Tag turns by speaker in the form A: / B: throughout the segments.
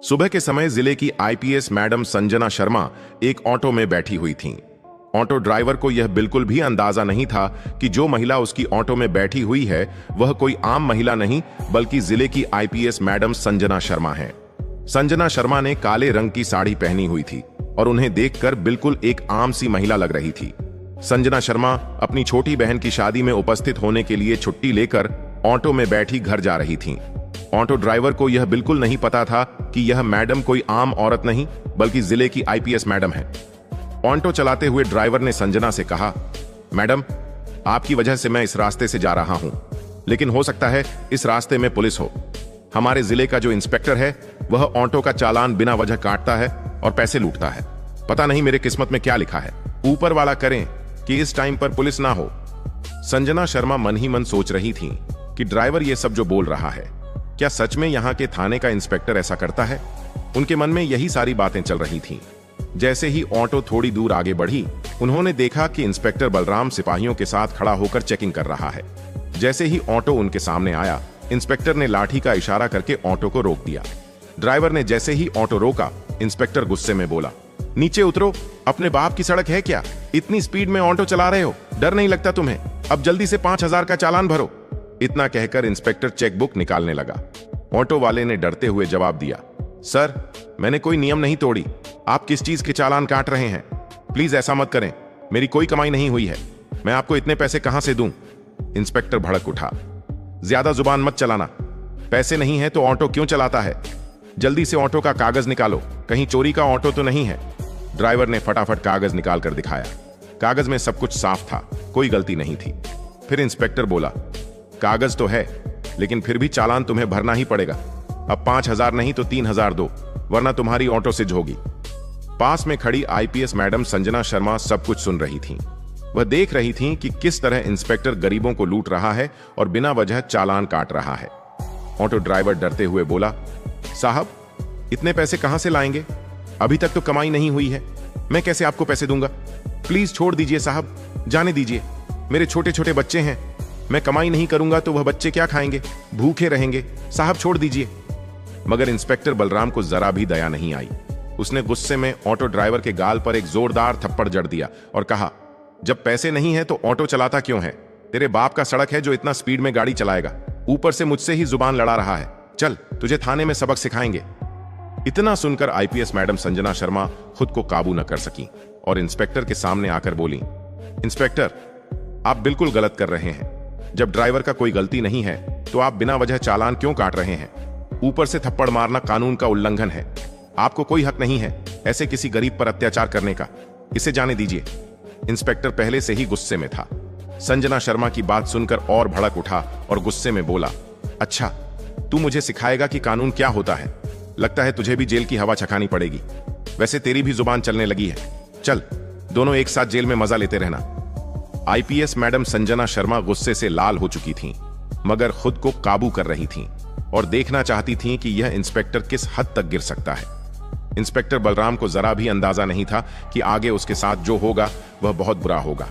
A: सुबह के समय जिले की आईपीएस मैडम संजना शर्मा एक ऑटो में बैठी हुई थीं। ऑटो ड्राइवर को यह बिल्कुल भी अंदाजा नहीं था कि जो महिला उसकी ऑटो में बैठी हुई है वह कोई आम महिला नहीं बल्कि जिले की आईपीएस मैडम संजना शर्मा है। संजना शर्मा ने काले रंग की साड़ी पहनी हुई थी और उन्हें देखकर बिल्कुल एक आम सी महिला लग रही थी। संजना शर्मा अपनी छोटी बहन की शादी में उपस्थित होने के लिए छुट्टी लेकर ऑटो में बैठी घर जा रही थीं। ऑटो ड्राइवर को यह बिल्कुल नहीं पता था कि यह मैडम कोई आम औरत नहीं बल्कि जिले की आईपीएस मैडम है। ऑटो चलाते हुए ड्राइवर ने संजना से कहा, मैडम, आपकी वजह से मैं इस रास्ते से जा रहा हूं, लेकिन हो सकता है इस रास्ते में पुलिस हो। हमारे जिले का जो इंस्पेक्टर है वह ऑटो का चालान बिना वजह काटता है और पैसे लूटता है। पता नहीं मेरे किस्मत में क्या लिखा है। ऊपर वाला करें कि इस टाइम पर पुलिस ना हो। संजना शर्मा मन ही मन सोच रही थी कि ड्राइवर ये सब जो बोल रहा है, क्या सच में यहाँ के थाने का इंस्पेक्टर ऐसा करता है? उनके मन में यही सारी बातें चल रही थीं। जैसे ही ऑटो थोड़ी दूर आगे बढ़ी, उन्होंने देखा कि इंस्पेक्टर बलराम सिपाहियों के साथ खड़ा होकर चेकिंग कर रहा है। जैसे ही ऑटो उनके सामने आया, इंस्पेक्टर ने लाठी का इशारा करके ऑटो को रोक दिया। ड्राइवर ने जैसे ही ऑटो रोका, इंस्पेक्टर गुस्से में बोला, नीचे उतरो, अपने बाप की सड़क है क्या? इतनी स्पीड में ऑटो चला रहे हो, डर नहीं लगता तुम्हें? अब जल्दी से 5,000 का चालान भरो। इतना कहकर इंस्पेक्टर चेकबुक निकालने लगा। ऑटो वाले ने डरते हुए जवाब दिया, सर, मैंने कोई नियम नहीं तोड़ी। आप किस चीज के चालान काट रहे हैं? प्लीज ऐसा मत करें, मेरी कोई कमाई नहीं हुई है। मैं आपको इतने पैसे कहां से दूं? इंस्पेक्टर भड़क उठा, ज्यादा जुबान मत चलाना। पैसे नहीं है तो ऑटो क्यों चलाता है? जल्दी से ऑटो का कागज निकालो, कहीं चोरी का ऑटो तो नहीं है। ड्राइवर ने फटाफट कागज निकाल कर दिखाया। कागज में सब कुछ साफ था, कोई गलती नहीं थी। फिर इंस्पेक्टर बोला, कागज तो है, लेकिन फिर भी चालान तुम्हें भरना ही पड़ेगा। अब 5,000 नहीं तो 3,000 दो, वरना तुम्हारी ऑटो सिज होगी। पास में खड़ी आईपीएस मैडम संजना शर्मा सब कुछ सुन रही थीं। वह देख रही थीं कि किस तरह इंस्पेक्टर गरीबों को लूट रहा है और बिना वजह चालान काट रहा है। ऑटो ड्राइवर डरते हुए बोला, साहब, इतने पैसे कहां से लाएंगे? अभी तक तो कमाई नहीं हुई है, मैं कैसे आपको पैसे दूंगा? प्लीज छोड़ दीजिए साहब, जाने दीजिए। मेरे छोटे छोटे बच्चे हैं, मैं कमाई नहीं करूंगा तो वह बच्चे क्या खाएंगे? भूखे रहेंगे। साहब छोड़ दीजिए। मगर इंस्पेक्टर बलराम को जरा भी दया नहीं आई। उसने गुस्से में ऑटो ड्राइवर के गाल पर एक जोरदार थप्पड़ जड़ दिया और कहा, जब पैसे नहीं है तो ऑटो चलाता क्यों है? तेरे बाप का सड़क है जो इतना स्पीड में गाड़ी चलाएगा? ऊपर से मुझसे ही जुबान लड़ा रहा है। चल, तुझे थाने में सबक सिखाएंगे। इतना सुनकर आईपीएस मैडम संजना शर्मा खुद को काबू न कर सकी और इंस्पेक्टर के सामने आकर बोली, इंस्पेक्टर, आप बिल्कुल गलत कर रहे हैं। जब ड्राइवर का कोई गलती नहीं है तो आप बिना वजह चालान क्यों काट रहे हैं? ऊपर से थप्पड़ मारना कानून का उल्लंघन है। आपको कोई हक नहीं है ऐसे किसी गरीब पर अत्याचार करने का। इसे जाने दीजिए। इंस्पेक्टर पहले से ही गुस्से में था। संजना शर्मा की बात सुनकर और भड़क उठा और गुस्से में बोला, अच्छा, तू मुझे सिखाएगा कि कानून क्या होता है? लगता है तुझे भी जेल की हवा चखानी पड़ेगी। वैसे तेरी भी जुबान चलने लगी है। चल, दोनों एक साथ जेल में मजा लेते रहना। आईपीएस मैडम संजना शर्मा गुस्से से लाल हो चुकी थीं, मगर खुद को काबू कर रही थीं और देखना चाहती थीं कि यह इंस्पेक्टर किस हद तक गिर सकता है। इंस्पेक्टर बलराम को जरा भी अंदाजा नहीं था कि आगे उसके साथ जो होगा वह बहुत बुरा होगा।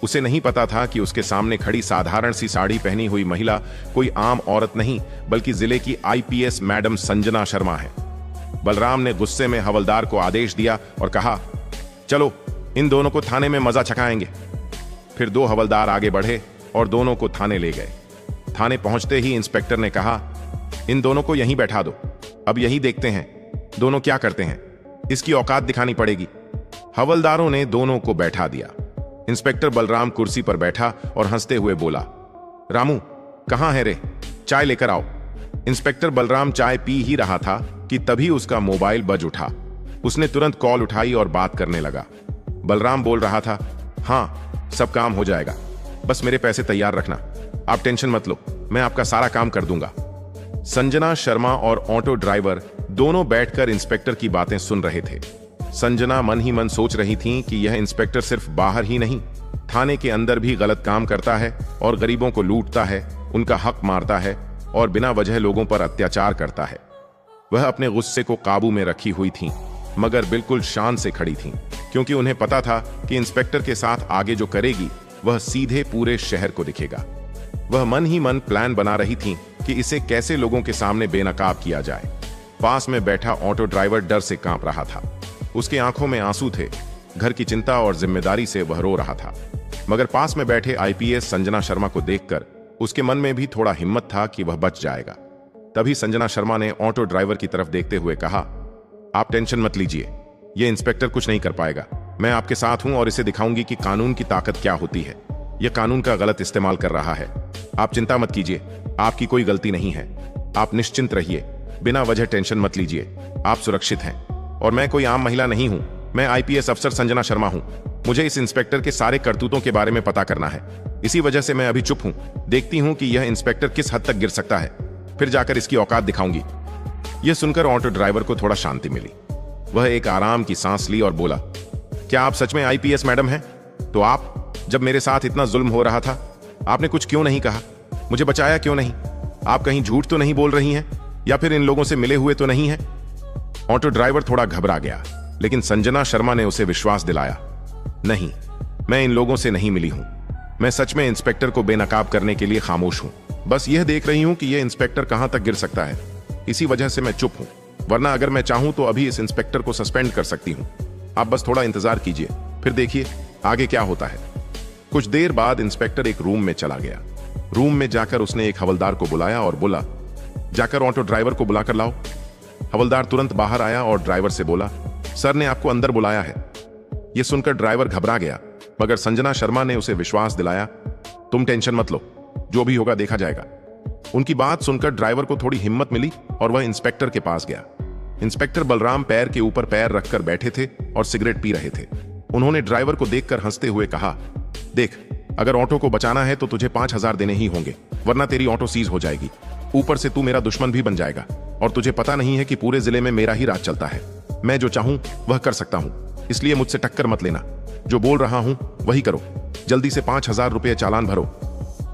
A: उसे नहीं पता था कि उसके सामने खड़ी साधारण सी साड़ी पहनी हुई महिला कोई आम औरत नहीं बल्कि जिले की आईपीएस मैडम संजना शर्मा है। बलराम ने गुस्से में हवलदार को आदेश दिया और कहा, चलो, इन दोनों को थाने में मजा चखाएंगे। फिर 2 हवलदार आगे बढ़े और दोनों को थाने ले गए। थाने पहुंचते ही इंस्पेक्टर ने कहा, इन दोनों को यहीं बैठा दो। अब यही देखते हैं दोनों क्या करते हैं। इसकी औकात दिखानी पड़ेगी। हवलदारों ने दोनों को बैठा दिया। इंस्पेक्टर बलराम कुर्सी पर बैठा और हंसते हुए बोला, रामू, कहां है रे? चाय लेकर आओ। इंस्पेक्टर बलराम चाय पी ही रहा था कि तभी उसका मोबाइल बज उठा। उसने तुरंत कॉल उठाई और बात करने लगा। बलराम बोल रहा था, हाँ, सब काम हो जाएगा, बस मेरे पैसे तैयार रखना। आप टेंशन मत लो, मैं आपका सारा काम कर दूंगा। संजना शर्मा और ऑटो ड्राइवर दोनों बैठकर इंस्पेक्टर की बातें सुन रहे थे। संजना मन ही मन सोच रही थीं कि यह इंस्पेक्टर सिर्फ बाहर ही नहीं, थाने के अंदर भी गलत काम करता है और गरीबों को लूटता है, उनका हक मारता है और बिना वजह लोगों पर अत्याचार करता है। वह अपने गुस्से को काबू में रखी हुई थीं, मगर बिल्कुल शान से खड़ी थीं, क्योंकि उन्हें पता था कि इंस्पेक्टर के साथ आगे जो करेगी वह सीधे पूरे शहर को दिखेगा। वह मन ही मन प्लान बना रही थीं कि इसे कैसे लोगों के सामने बेनकाब किया जाए। पास में बैठा ऑटो ड्राइवर डर से कांप रहा था। उसके आंखों में आंसू थे। घर की चिंता और जिम्मेदारी से वह रो रहा था। मगर पास में बैठे आईपीएस संजना शर्मा को देखकर उसके मन में भी थोड़ा हिम्मत था कि वह बच जाएगा। तभी संजना शर्मा ने ऑटो ड्राइवर की तरफ देखते हुए कहा, आप टेंशन मत लीजिए, यह इंस्पेक्टर कुछ नहीं कर पाएगा। मैं आपके साथ हूं और इसे दिखाऊंगी कि कानून की ताकत क्या होती है। यह कानून का गलत इस्तेमाल कर रहा है। आप चिंता मत कीजिए, आपकी कोई गलती नहीं है। आप निश्चिंत रहिए, बिना वजह टेंशन मत लीजिए। आप सुरक्षित हैं और मैं कोई आम महिला नहीं हूं। मैं आईपीएस अफसर संजना शर्मा हूं। मुझे इस इंस्पेक्टर के सारे करतूतों के बारे में पता करना है। इसी वजह से मैं अभी चुप हूं। देखती हूं कि यह इंस्पेक्टर किस हद तक गिर सकता है, फिर जाकर इसकी औकात दिखाऊंगी। यह सुनकर ऑटो ड्राइवर को थोड़ा शांति मिली। वह एक आराम की सांस ली और बोला, क्या आप सच में आईपीएस मैडम हैं? तो आप, जब मेरे साथ इतना जुल्म हो रहा था, आपने कुछ क्यों नहीं कहा? मुझे बचाया क्यों नहीं? आप कहीं झूठ तो नहीं बोल रही हैं या फिर इन लोगों से मिले हुए तो नहीं हैं? ऑटो ड्राइवर थोड़ा घबरा गया, लेकिन संजना शर्मा ने उसे विश्वास दिलाया, नहीं, मैं इन लोगों से नहीं मिली हूं। मैं सच में इंस्पेक्टर को बेनकाब करने के लिए खामोश हूं। बस यह देख रही हूं कि यह इंस्पेक्टर कहां तक गिर सकता है। इसी वजह से मैं चुप हूं, वरना अगर मैं चाहूं तो अभी इस इंस्पेक्टर को सस्पेंड कर सकती हूं। आप बस थोड़ा इंतजार कीजिए, फिर देखिए आगे क्या होता है। कुछ देर बाद इंस्पेक्टर एक रूम में चला गया। रूम में जाकर उसने एक हवलदार को बुलाया और बोला, जाकर ऑटो ड्राइवर को बुलाकर लाओ। हवलदार तुरंत बाहर आया और ड्राइवर से बोला, सर ने आपको अंदर बुलाया है। यह सुनकर ड्राइवर घबरा गया, मगर संजना शर्मा ने उसे विश्वास दिलाया, तुम टेंशन मत लो, जो भी होगा देखा जाएगा। उनकी बात सुनकर ड्राइवर को थोड़ी हिम्मत मिली और वह इंस्पेक्टर के पास गया। इंस्पेक्टर बलराम पैर के ऊपर पैर रखकर बैठे थे और सिगरेट पी रहे थे। उन्होंने ड्राइवर को देखकर हंसते हुए कहा, देख, अगर ऑटो को बचाना है तो तुझे 5,000 देने ही होंगे, वरना तेरी ऑटो सीज हो जाएगी। ऊपर से तू मेरा दुश्मन भी बन जाएगा और तुझे पता नहीं है कि पूरे जिले में मेरा ही राज चलता है। मैं जो चाहूं वह कर सकता हूं, इसलिए मुझसे टक्कर मत लेना। जो बोल रहा हूं वही करो। जल्दी से 5,000 रुपये चालान भरो।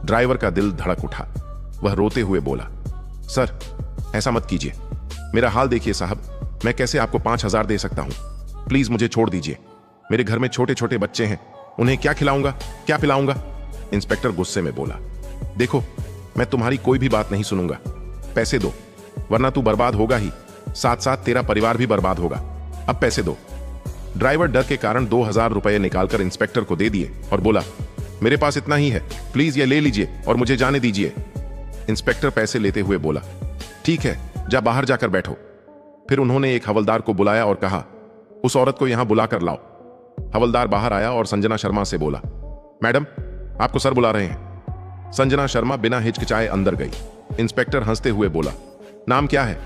A: ड्राइवर का दिल धड़क उठा। वह रोते हुए बोला, सर ऐसा मत कीजिए, मेरा हाल देखिए साहब, मैं कैसे आपको 5,000 दे सकता हूं? प्लीज मुझे छोड़ दीजिए। मेरे घर में छोटे छोटे बच्चे हैं, उन्हें क्या खिलाऊंगा, क्या पिलाऊंगा? इंस्पेक्टर गुस्से में बोला, देखो, मैं तुम्हारी कोई भी बात नहीं सुनूंगा। पैसे दो, वरना तू बर्बाद होगा ही, साथ साथ तेरा परिवार भी बर्बाद होगा। अब पैसे दो। ड्राइवर डर के कारण 2,000 रुपये निकालकर इंस्पेक्टर को दे दिए और बोला, मेरे पास इतना ही है, प्लीज ये ले लीजिए और मुझे जाने दीजिए। इंस्पेक्टर पैसे लेते हुए बोला, ठीक है, जा बाहर जाकर बैठो। फिर उन्होंने एक हवलदार को बुलाया और कहा, उस औरत को यहां बुलाकर लाओ। हवलदार बाहर आया और संजना शर्मा से बोला, मैडम आपको सर बुला रहे हैं। संजना शर्मा बिना हिचकिचाए अंदर गई। इंस्पेक्टर हंसते हुए बोला, नाम क्या है?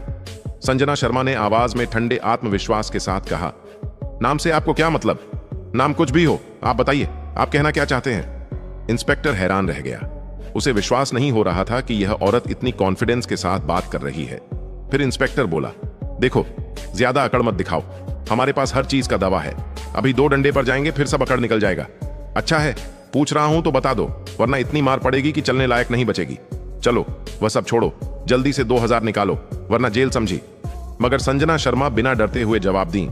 A: संजना शर्मा ने आवाज में ठंडे आत्मविश्वास के साथ कहा, नाम से आपको क्या मतलब? नाम कुछ भी हो, आप बताइए, आप कहना क्या चाहते हैं? इंस्पेक्टर हैरान रह गया। उसे विश्वास नहीं हो रहा था कि यह औरत इतनी कॉन्फिडेंस के साथ बात कर रही है। फिर इंस्पेक्टर बोला, देखो, ज्यादा अकड़ मत दिखाओ, हमारे पास हर चीज का दवा है। अभी 2 डंडे पर जाएंगे, फिर सब अकड़ निकल जाएगा। अच्छा है, पूछ रहा हूं तो बता दो, वरना इतनी मार पड़ेगी कि चलने लायक नहीं बचेगी। चलो वह सब छोड़ो, जल्दी से 2,000 निकालो, वरना जेल समझी। मगर संजना शर्मा बिना डरते हुए जवाब दी,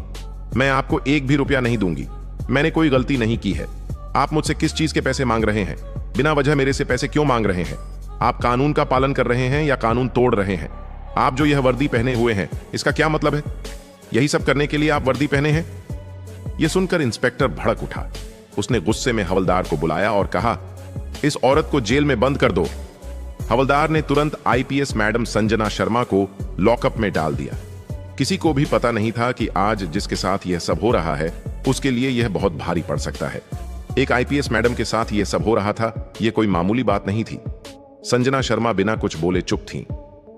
A: मैं आपको 1 भी रुपया नहीं दूंगी। मैंने कोई गलती नहीं की है। आप मुझसे किस चीज के पैसे मांग रहे हैं? बिना वजह मेरे से पैसे क्यों मांग रहे हैं? आप कानून का पालन कर रहे हैं या कानून तोड़ रहे हैं? आप जो यह वर्दी पहने हुए हैं, इसका क्या मतलब है? यही सब करने के लिए आप वर्दी पहने हैं? यह सुनकर इंस्पेक्टर भड़क उठा। उसने गुस्से में हवलदार को बुलाया और कहा, इस औरत को जेल में बंद कर दो। हवलदार ने तुरंत आईपीएस मैडम संजना शर्मा को लॉकअप में डाल दिया। किसी को भी पता नहीं था कि आज जिसके साथ यह सब हो रहा है, उसके लिए यह बहुत भारी पड़ सकता है। एक आईपीएस मैडम के साथ यह सब हो रहा था, यह कोई मामूली बात नहीं थी। संजना शर्मा बिना कुछ बोले चुप थीं।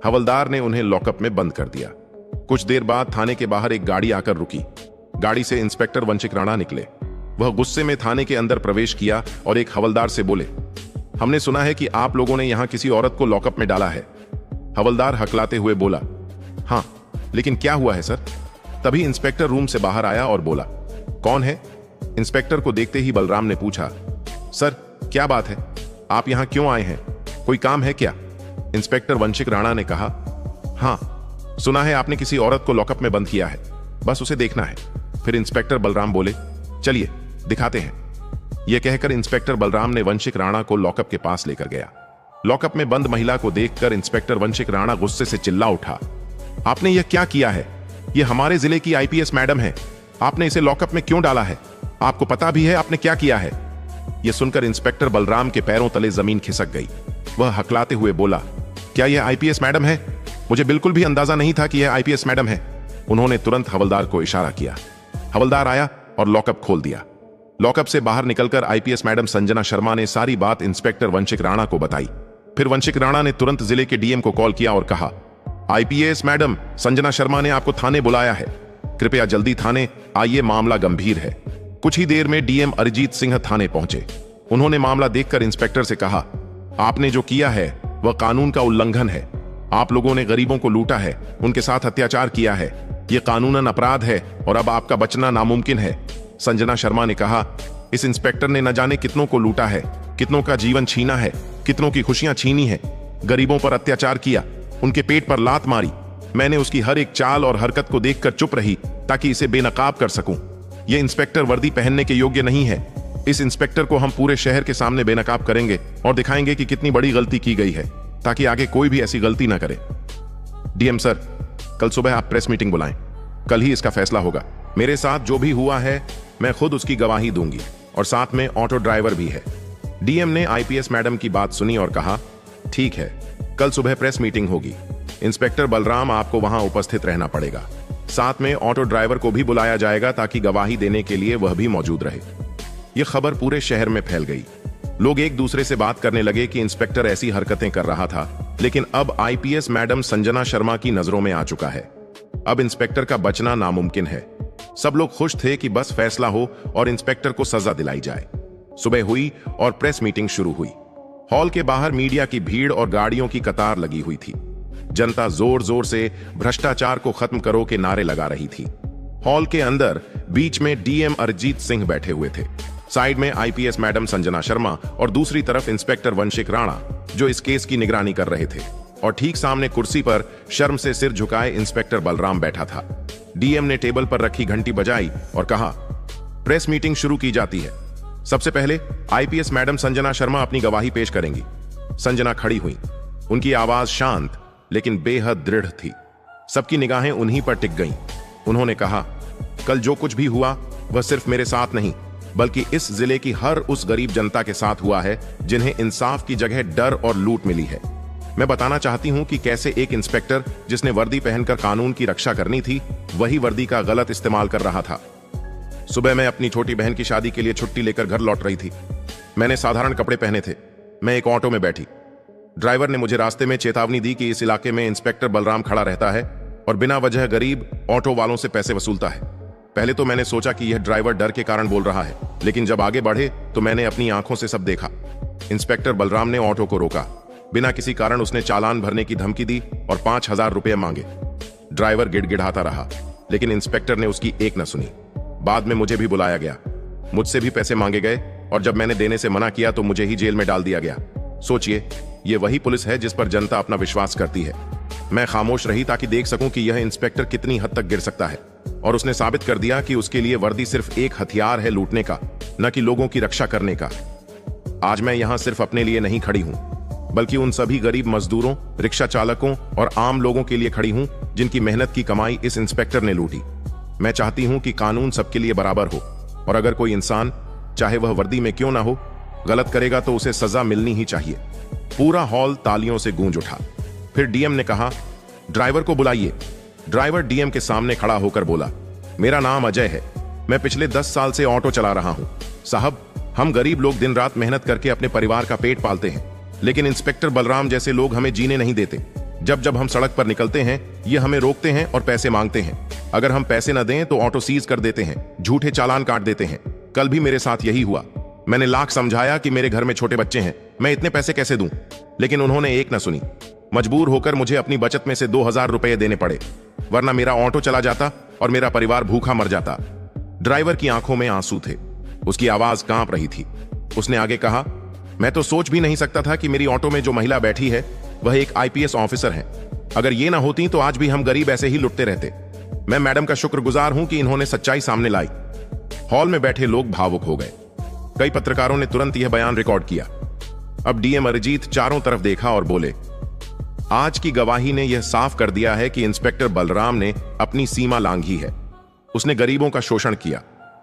A: हवलदार ने उन्हें लॉकअप में बंद कर दिया। कुछ देर बाद थाने के बाहर एक गाड़ी आकर रुकी। गाड़ी से इंस्पेक्टर वंशिक राणा निकले। वह गुस्से में थाने के अंदर प्रवेश किया और एक हवलदार से बोले, हमने सुना है कि आप लोगों ने यहां किसी औरत को लॉकअप में डाला है। हवलदार हकलाते हुए बोला, हां, लेकिन क्या हुआ है सर? तभी इंस्पेक्टर रूम से बाहर आया और बोला, कौन है? इंस्पेक्टर को देखते ही बलराम ने पूछा, सर क्या बात है, आप यहां क्यों आए हैं? कोई काम है क्या? इंस्पेक्टर वंशिक राणा ने कहा, हां, सुना है आपने किसी औरत को लॉकअप में बंद किया है, बस उसे देखना है। फिर इंस्पेक्टर बलराम बोले, चलिए दिखाते हैं। यह कहकर इंस्पेक्टर बलराम ने वंशिक राणा को लॉकअप के पास लेकर गया। लॉकअप में बंद महिला को देखकर इंस्पेक्टर वंशिक राणा गुस्से से चिल्ला उठा, आपने यह क्या किया है? यह हमारे जिले की आईपीएस मैडम है, आपने इसे लॉकअप में क्यों डाला है? आपको पता भी है आपने क्या किया है? यह सुनकर इंस्पेक्टर बलराम के पैरों तले जमीन खिसक गई। वह हकलाते हुए बोला, क्या यह आईपीएस मैडम है? मुझे बिल्कुल भी अंदाजा नहीं था कि यह आईपीएस मैडम है। उन्होंने तुरंत हवलदार को इशारा किया। हवलदार आया और लॉकअप खोल दिया। लॉकअप से बाहर निकलकर आईपीएस मैडम संजना शर्मा ने सारी बात इंस्पेक्टर वंशिक राणा को बताई। फिर वंशिक राणा ने तुरंत जिले के डीएम को कॉल किया और कहा, आईपीएस मैडम संजना शर्मा ने आपको थाने बुलाया है, कृपया जल्दी थाने आइए, मामला गंभीर है। कुछ ही देर में डीएम अरिजीत सिंह थाने पहुंचे। उन्होंने मामला देखकर इंस्पेक्टर से कहा, आपने जो किया है वह कानून का उल्लंघन है। आप लोगों ने गरीबों को लूटा है, उनके साथ अत्याचार किया है, यह कानूनन अपराध है और अब आपका बचना नामुमकिन है। संजना शर्मा ने कहा, इस इंस्पेक्टर ने न जाने कितनों को लूटा है, कितनों का जीवन छीना है, कितनों की खुशियां छीनी है, गरीबों पर अत्याचार किया, उनके पेट पर लात मारी। मैंने उसकी हर एक चाल और हरकत को देखकर चुप रही ताकि इसे बेनकाब कर सकूं। यह इंस्पेक्टर वर्दी पहनने के योग्य नहीं है। इस इंस्पेक्टर को हम पूरे शहर के सामने बेनकाब करेंगे और दिखाएंगे कि कितनी बड़ी गलती की गई है, ताकि आगे कोई भी ऐसी गलती ना करे। डीएम सर, कल सुबह आप प्रेस मीटिंग बुलाएं, कल ही इसका फैसला होगा। मेरे साथ जो भी हुआ है मैं खुद उसकी गवाही दूंगी और साथ में ऑटो ड्राइवर भी है। डीएम ने आईपीएस मैडम की बात सुनी और कहा, ठीक है, कल सुबह प्रेस मीटिंग होगी। इंस्पेक्टर बलराम आपको वहां उपस्थित रहना पड़ेगा। साथ में ऑटो ड्राइवर को भी बुलाया जाएगा ताकि गवाही देने के लिए वह भी मौजूद रहे। यह खबर पूरे शहर में फैल गई। लोग एक दूसरे से बात करने लगे कि इंस्पेक्टर ऐसी हरकतें कर रहा था, लेकिन अब आईपीएस मैडम संजना शर्मा की नजरों में आ चुका है। अब इंस्पेक्टर का बचना नामुमकिन है। सब लोग खुश थे कि बस फैसला हो और इंस्पेक्टर को सजा दिलाई जाए। सुबह हुई और प्रेस मीटिंग शुरू हुई। हॉल के बाहर मीडिया की भीड़ और गाड़ियों की कतार लगी हुई थी। जनता जोर जोर से भ्रष्टाचार को खत्म करो के नारे लगा रही थी। हॉल के अंदर बीच में डीएम अरिजीत सिंह बैठे हुए थे, साइड में आईपीएस मैडम संजना शर्मा और दूसरी तरफ इंस्पेक्टर वंशिक राणा, जो इस केस की निगरानी कर रहे थे, और ठीक सामने कुर्सी पर शर्म से सिर झुकाए इंस्पेक्टर बलराम बैठा था। डीएम ने टेबल पर रखी घंटी बजाई और कहा, प्रेस मीटिंग शुरू की जाती है। सबसे पहले आईपीएस मैडम संजना शर्मा अपनी गवाही पेश करेंगी। संजना खड़ी हुई। उनकी आवाज शांत लेकिन बेहद दृढ़ थी। सबकी निगाहें उन्हीं पर टिक गईं। उन्होंने कहा, कल जो कुछ भी हुआ वह सिर्फ मेरे साथ नहीं बल्कि इस जिले की हर उस गरीब जनता के साथ हुआ है जिन्हें इंसाफ की जगह डर और लूट मिली है। मैं बताना चाहती हूं कि कैसे एक इंस्पेक्टर जिसने वर्दी पहनकर कानून की रक्षा करनी थी, वही वर्दी का गलत इस्तेमाल कर रहा था। सुबह मैं अपनी छोटी बहन की शादी के लिए छुट्टी लेकर घर लौट रही थी। मैंने साधारण कपड़े पहने थे। मैं एक ऑटो में बैठी। ड्राइवर ने मुझे रास्ते में चेतावनी दी कि इस इलाके में इंस्पेक्टर बलराम खड़ा रहता है और बिना वजह गरीब ऑटो वालों से पैसे वसूलता है। पहले तो मैंने सोचा कि यह ड्राइवर डर के कारण बोल रहा है, लेकिन जब आगे बढ़े तो मैंने अपनी आंखों से सब देखा। इंस्पेक्टर बलराम ने ऑटो को रोका। बिना किसी कारण उसने चालान भरने की धमकी दी और 5,000 रुपये मांगे। ड्राइवर गिड़गिड़ाता रहा, लेकिन इंस्पेक्टर ने उसकी एक न सुनी। बाद में मुझे भी बुलाया गया। मुझसे भी पैसे मांगे गए और जब मैंने देने से मना किया तो मुझे ही जेल में डाल दिया गया। सोचिए, ये वही पुलिस है जिस पर जनता अपना विश्वास करती है। मैं खामोश रही ताकि देख सकूं कि यह इंस्पेक्टर कितनी हद तक गिर सकता है, और उसने साबित कर दिया कि उसके लिए वर्दी सिर्फ एक हथियार है लूटने का, न कि लोगों की रक्षा करने का। आज मैं यहां सिर्फ अपने लिए नहीं खड़ी हूं, बल्कि उन सभी गरीब मजदूरों, रिक्शा चालकों और आम लोगों के लिए खड़ी हूं जिनकी मेहनत की कमाई इस इंस्पेक्टर ने लूटी। मैं चाहती हूं कि कानून सबके लिए बराबर हो, और अगर कोई इंसान, चाहे वह वर्दी में क्यों ना हो, गलत करेगा तो उसे सजा मिलनी ही चाहिए। पूरा हॉल तालियों से गूंज उठा। फिर डीएम ने कहा, ड्राइवर को बुलाइए। ड्राइवर डीएम के सामने खड़ा होकर बोला, मेरा नाम अजय है, मैं पिछले 10 साल से ऑटो चला रहा हूं। साहब, हम गरीब लोग दिन रात मेहनत करके अपने परिवार का पेट पालते हैं, लेकिन इंस्पेक्टर बलराम जैसे लोग हमें जीने नहीं देते। जब जब हम सड़क पर निकलते हैं, ये हमें रोकते हैं और पैसे मांगते हैं। अगर हम पैसे न दें तो ऑटो सीज कर देते हैं, झूठे चालान काट देते हैं। कल भी मेरे साथ यही हुआ। मैंने लाख समझाया कि मेरे घर में छोटे बच्चे हैं, मैं इतने पैसे कैसे दूं, लेकिन उन्होंने एक न सुनी। मजबूर होकर मुझे अपनी बचत में से 2,000 रुपये देने पड़े, वरना मेरा ऑटो चला जाता और मेरा परिवार भूखा मर जाता। ड्राइवर की आंखों में आंसू थे, उसकी आवाज कांप रही थी। उसने आगे कहा, मैं तो सोच भी नहीं सकता था कि मेरी ऑटो में जो महिला बैठी है वह एक आईपीएस ऑफिसर है। अगर ये ना होती तो आज भी हम गरीब ऐसे ही लुटते रहते। मैं मैडम का शुक्रगुजार हूं कि इन्होंने सच्चाई सामने लाई। हॉल में बैठे लोग भावुक हो गए। कई पत्रकारों ने तुरंत यह बयान रिकॉर्ड किया। अब डीएम अरिजीत चारों तरफ देखा और बोले, आज की गवाही ने यह साफ कर दिया है कि इंस्पेक्टर बलराम ने अपनी सीमा लांघी है। उसने गरीबों का शोषण किया,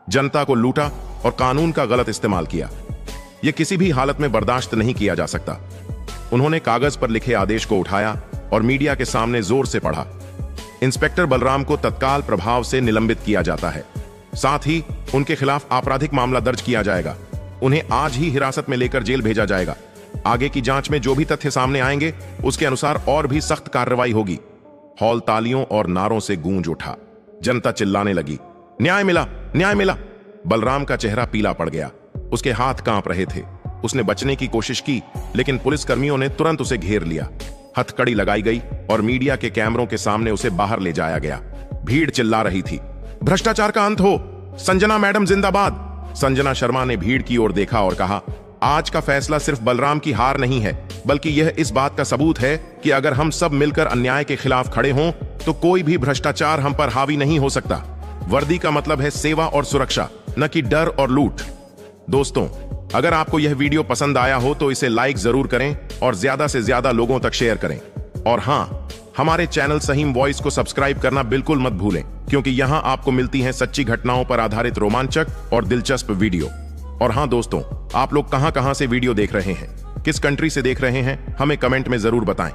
A: जनता को लूटा और कानून का गलत इस्तेमाल किया। यह किसी भी हालत में बर्दाश्त नहीं किया जा सकता। उन्होंने कागज पर लिखे आदेश को उठाया और मीडिया के सामने जोर से पढ़ा। इंस्पेक्टर बलराम को तत्काल प्रभाव से निलंबित किया जाता है। साथ ही उनके खिलाफ आपराधिक मामला दर्ज किया जाएगा। उन्हें आज ही हिरासत में लेकर जेल भेजा जाएगा। आगे की जांच में जो भी तथ्य सामने आएंगे उसके अनुसार और भी सख्त कार्रवाई होगी। हॉल तालियों और नारों से गूंज उठा। जनता चिल्लाने लगी, न्याय मिला, न्याय मिला। बलराम का चेहरा पीला पड़ गया। उसके हाथ कांप रहे थे। उसने बचने की कोशिश की, लेकिन पुलिसकर्मियों ने तुरंत उसे घेर लिया। हथकड़ी लगाई गई और मीडिया के कैमरों के सामने उसे बाहर ले जाया गया। भीड़ चिल्ला रही थी, भ्रष्टाचार का अंत हो, संजना मैडम जिंदाबाद। संजना शर्मा ने भीड़ की ओर देखा और कहा, आज का फैसला सिर्फ बलराम की हार नहीं है, बल्कि यह इस बात का सबूत है कि अगर हम सब मिलकर अन्याय के खिलाफ खड़े हों तो कोई भी भ्रष्टाचार हम पर हावी नहीं हो सकता। वर्दी का मतलब है सेवा और सुरक्षा, न कि डर और लूट। दोस्तों, अगर आपको यह वीडियो पसंद आया हो तो इसे लाइक जरूर करें और ज्यादा से ज्यादा लोगों तक शेयर करें। और हां, हमारे चैनल सहीम वॉइस को सब्सक्राइब करना बिल्कुल मत भूलें, क्योंकि यहां आपको मिलती हैं सच्ची घटनाओं पर आधारित रोमांचक और दिलचस्प वीडियो। और हां दोस्तों, आप लोग कहां से वीडियो देख रहे हैं, किस कंट्री से देख रहे हैं, हमें कमेंट में जरूर बताएं।